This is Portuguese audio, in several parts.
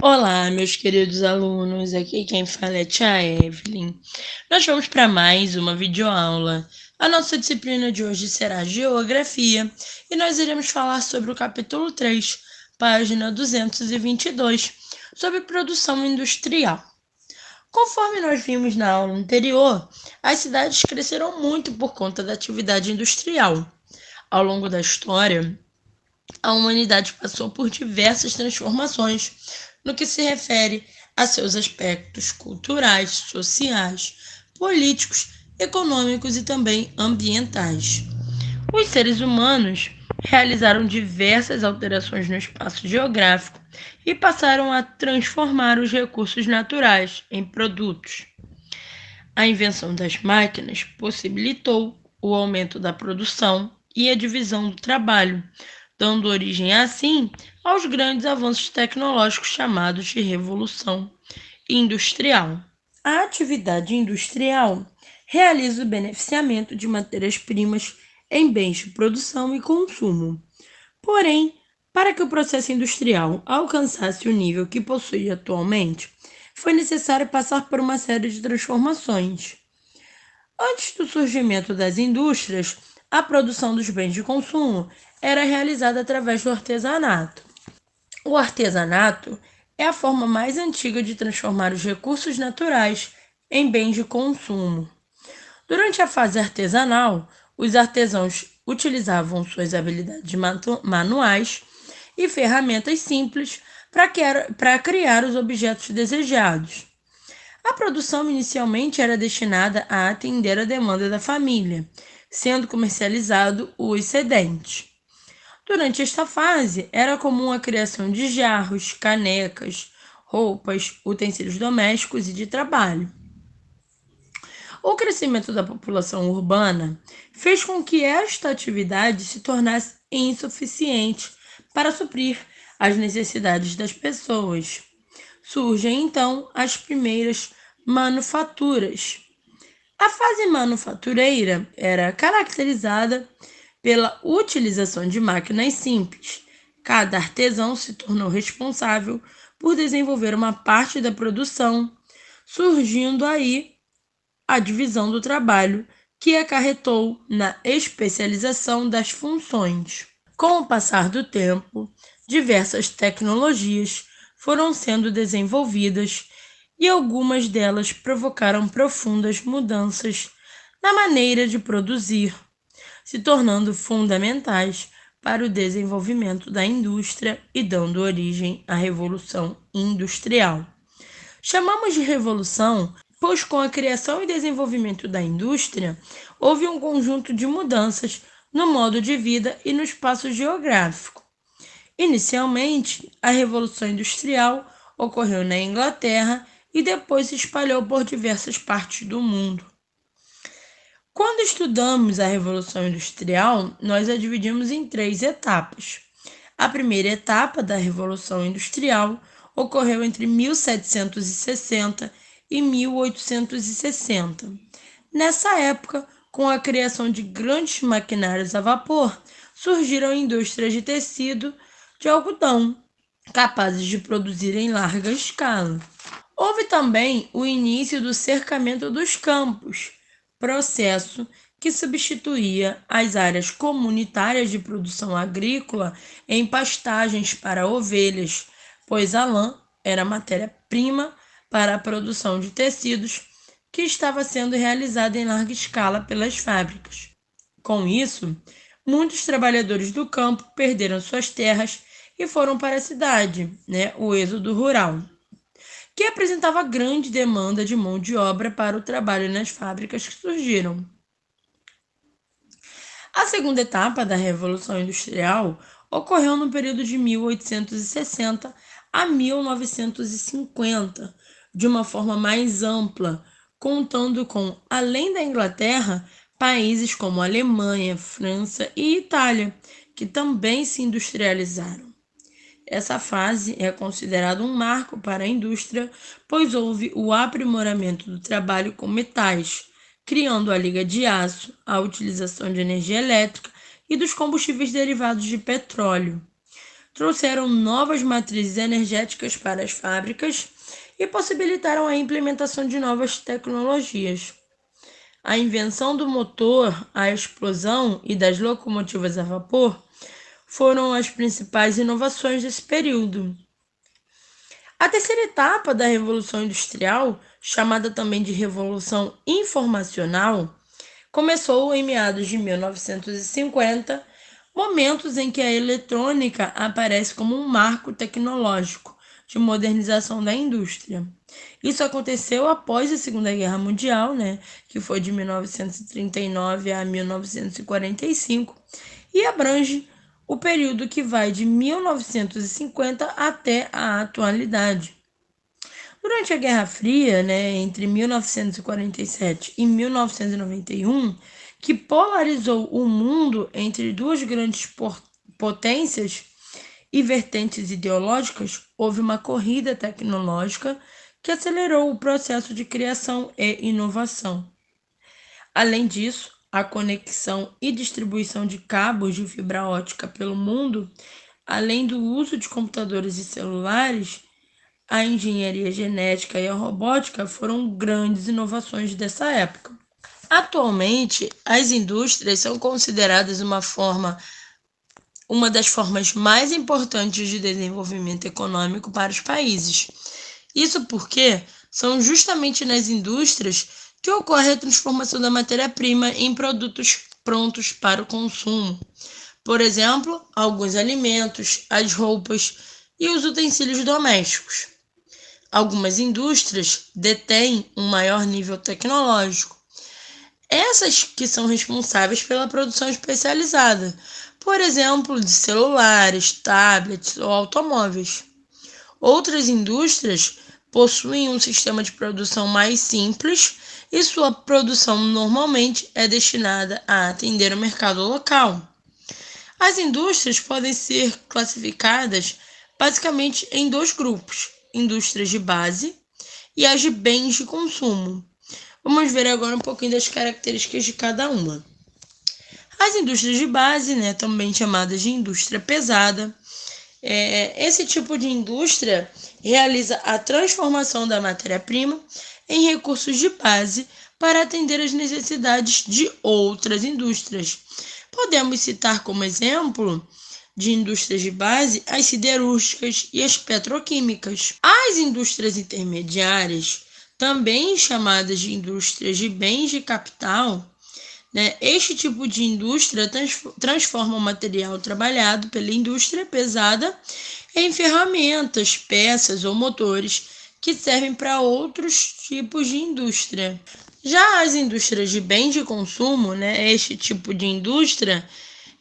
Olá, meus queridos alunos, aqui quem fala é Tia Evelyn. Nós vamos para mais uma videoaula. A nossa disciplina de hoje será Geografia e nós iremos falar sobre o capítulo 3, página 222, sobre produção industrial. Conforme nós vimos na aula anterior, as cidades cresceram muito por conta da atividade industrial. Ao longo da história, a humanidade passou por diversas transformações no que se refere a seus aspectos culturais, sociais, políticos, econômicos e também ambientais. Os seres humanos realizaram diversas alterações no espaço geográfico e passaram a transformar os recursos naturais em produtos. A invenção das máquinas possibilitou o aumento da produção e a divisão do trabalho, dando origem, assim, aos grandes avanços tecnológicos chamados de Revolução Industrial. A atividade industrial realiza o beneficiamento de matérias-primas em bens de produção e consumo. Porém, para que o processo industrial alcançasse o nível que possui atualmente, foi necessário passar por uma série de transformações. Antes do surgimento das indústrias, a produção dos bens de consumo era realizada através do artesanato. O artesanato é a forma mais antiga de transformar os recursos naturais em bens de consumo. Durante a fase artesanal, os artesãos utilizavam suas habilidades manuais e ferramentas simples para criar os objetos desejados. A produção inicialmente era destinada a atender a demanda da família, sendo comercializado o excedente. Durante esta fase, era comum a criação de jarros, canecas, roupas, utensílios domésticos e de trabalho. O crescimento da população urbana fez com que esta atividade se tornasse insuficiente para suprir as necessidades das pessoas. Surgem então as primeiras manufaturas. A fase manufatureira era caracterizada pela utilização de máquinas simples. Cada artesão se tornou responsável por desenvolver uma parte da produção, surgindo aí a divisão do trabalho, que acarretou na especialização das funções. Com o passar do tempo, diversas tecnologias foram sendo desenvolvidas e algumas delas provocaram profundas mudanças na maneira de produzir, se tornando fundamentais para o desenvolvimento da indústria e dando origem à Revolução Industrial. Chamamos de revolução, pois com a criação e desenvolvimento da indústria, houve um conjunto de mudanças no modo de vida e no espaço geográfico. Inicialmente, a Revolução Industrial ocorreu na Inglaterra e depois se espalhou por diversas partes do mundo. Quando estudamos a Revolução Industrial, nós a dividimos em 3 etapas. A primeira etapa da Revolução Industrial ocorreu entre 1760 e 1860. Nessa época, com a criação de grandes maquinários a vapor, surgiram indústrias de tecido de algodão, capazes de produzir em larga escala. Houve também o início do cercamento dos campos, processo que substituía as áreas comunitárias de produção agrícola em pastagens para ovelhas, pois a lã era matéria-prima para a produção de tecidos que estava sendo realizada em larga escala pelas fábricas. Com isso, muitos trabalhadores do campo perderam suas terras e foram para a cidade, o êxodo rural, que apresentava grande demanda de mão de obra para o trabalho nas fábricas que surgiram. A segunda etapa da Revolução Industrial ocorreu no período de 1860 a 1950, de uma forma mais ampla, contando com, além da Inglaterra, países como Alemanha, França e Itália, que também se industrializaram. Essa fase é considerada um marco para a indústria, pois houve o aprimoramento do trabalho com metais, criando a liga de aço, a utilização de energia elétrica e dos combustíveis derivados de petróleo. trouxeram novas matrizes energéticas para as fábricas e possibilitaram a implementação de novas tecnologias. A invenção do motor, a explosão e das locomotivas a vapor foram as principais inovações desse período. A terceira etapa da Revolução Industrial, chamada também de Revolução Informacional, começou em meados de 1950, momentos em que a eletrônica aparece como um marco tecnológico de modernização da indústria. Isso aconteceu após a Segunda Guerra Mundial, que foi de 1939 a 1945, e abrange o período que vai de 1950 até a atualidade. Durante a Guerra Fria, entre 1947 e 1991, que polarizou o mundo entre duas grandes potências e vertentes ideológicas, houve uma corrida tecnológica que acelerou o processo de criação e inovação. Além disso, a conexão e distribuição de cabos de fibra ótica pelo mundo, além do uso de computadores e celulares, a engenharia genética e a robótica foram grandes inovações dessa época. Atualmente, as indústrias são consideradas uma das formas mais importantes de desenvolvimento econômico para os países. Isso porque são justamente nas indústrias que ocorre a transformação da matéria-prima em produtos prontos para o consumo. Por exemplo, alguns alimentos, as roupas e os utensílios domésticos. Algumas indústrias detêm um maior nível tecnológico. Essas que são responsáveis pela produção especializada, por exemplo, de celulares, tablets ou automóveis. Outras indústrias possuem um sistema de produção mais simples e sua produção normalmente é destinada a atender o mercado local. As indústrias podem ser classificadas basicamente em dois grupos: indústrias de base e as de bens de consumo. Vamos ver agora um pouquinho das características de cada uma. As indústrias de base, também chamadas de indústria pesada, esse tipo de indústria realiza a transformação da matéria-prima em recursos de base para atender às necessidades de outras indústrias. Podemos citar como exemplo de indústrias de base as siderúrgicas e as petroquímicas. As indústrias intermediárias, também chamadas de indústrias de bens de capital, este tipo de indústria transforma o material trabalhado pela indústria pesada em ferramentas, peças ou motores que servem para outros tipos de indústria. Já as indústrias de bens de consumo, este tipo de indústria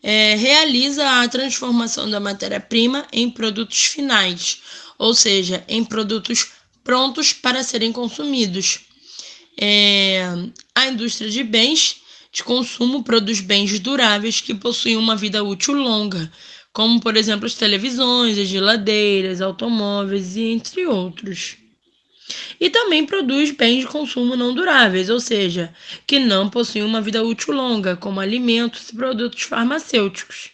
realiza a transformação da matéria-prima em produtos finais, ou seja, em produtos prontos para serem consumidos. A indústria de bens de consumo produz bens duráveis que possuem uma vida útil longa, como, por exemplo, as televisões, as geladeiras, automóveis e entre outros. E também produz bens de consumo não duráveis, ou seja, que não possuem uma vida útil longa, como alimentos e produtos farmacêuticos.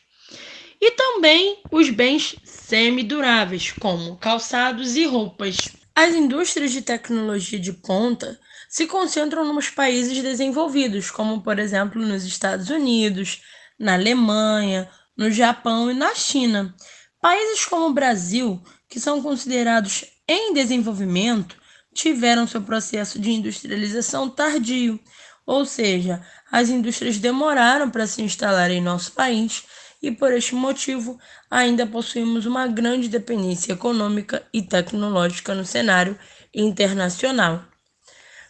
E também os bens semiduráveis, como calçados e roupas. As indústrias de tecnologia de ponta se concentram nos países desenvolvidos, como, por exemplo, nos Estados Unidos, na Alemanha, no Japão e na China. Países como o Brasil, que são considerados em desenvolvimento, tiveram seu processo de industrialização tardio, ou seja, as indústrias demoraram para se instalar em nosso país e, por este motivo, ainda possuímos uma grande dependência econômica e tecnológica no cenário internacional.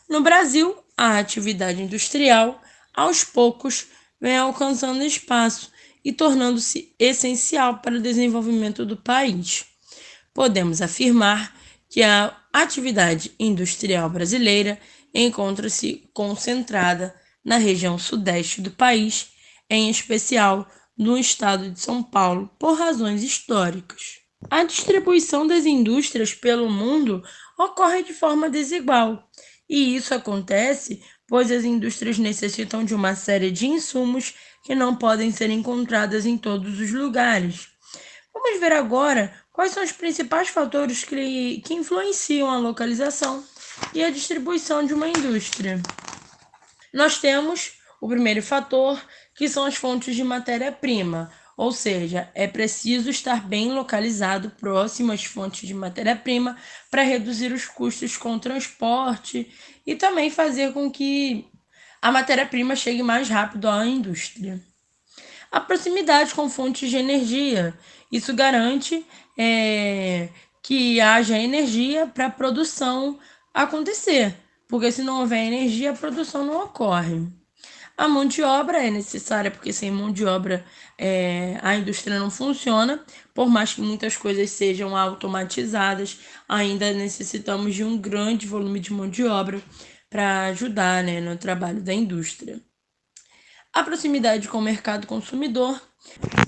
No Brasil, a atividade industrial, aos poucos, vem alcançando espaço e tornando-se essencial para o desenvolvimento do país. Podemos afirmar que a atividade industrial brasileira encontra-se concentrada na região sudeste do país, em especial no estado de São Paulo, por razões históricas. A distribuição das indústrias pelo mundo ocorre de forma desigual, e isso acontece pois as indústrias necessitam de uma série de insumos que não podem ser encontradas em todos os lugares. Vamos ver agora quais são os principais fatores que influenciam a localização e a distribuição de uma indústria. Nós temos o primeiro fator, que são as fontes de matéria-prima, ou seja, é preciso estar bem localizado, próximo às fontes de matéria-prima, para reduzir os custos com o transporte e também fazer com que a matéria-prima chegue mais rápido à indústria. A proximidade com fontes de energia, isso garante que haja energia para a produção acontecer, porque se não houver energia, a produção não ocorre. A mão de obra é necessária, porque sem mão de obra a indústria não funciona. Por mais que muitas coisas sejam automatizadas, ainda necessitamos de um grande volume de mão de obra para ajudar, no trabalho da indústria. A proximidade com o mercado consumidor,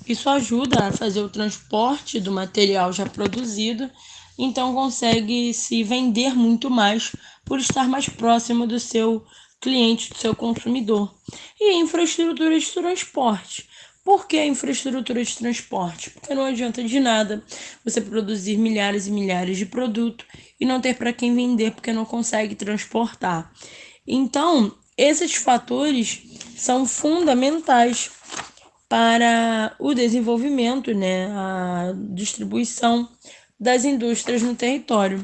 isso ajuda a fazer o transporte do material já produzido, então consegue se vender muito mais por estar mais próximo do seu cliente, do seu consumidor. E infraestrutura de transporte. Por que a infraestrutura de transporte? Porque não adianta de nada você produzir milhares e milhares de produtos e não ter para quem vender porque não consegue transportar. Então, esses fatores são fundamentais para o desenvolvimento, a distribuição das indústrias no território.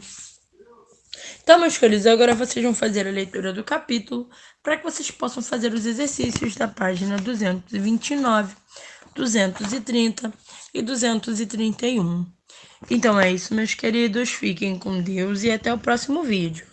Então, meus queridos, agora vocês vão fazer a leitura do capítulo para que vocês possam fazer os exercícios da página 229, 230 e 231. Então é isso, meus queridos. Fiquem com Deus e até o próximo vídeo.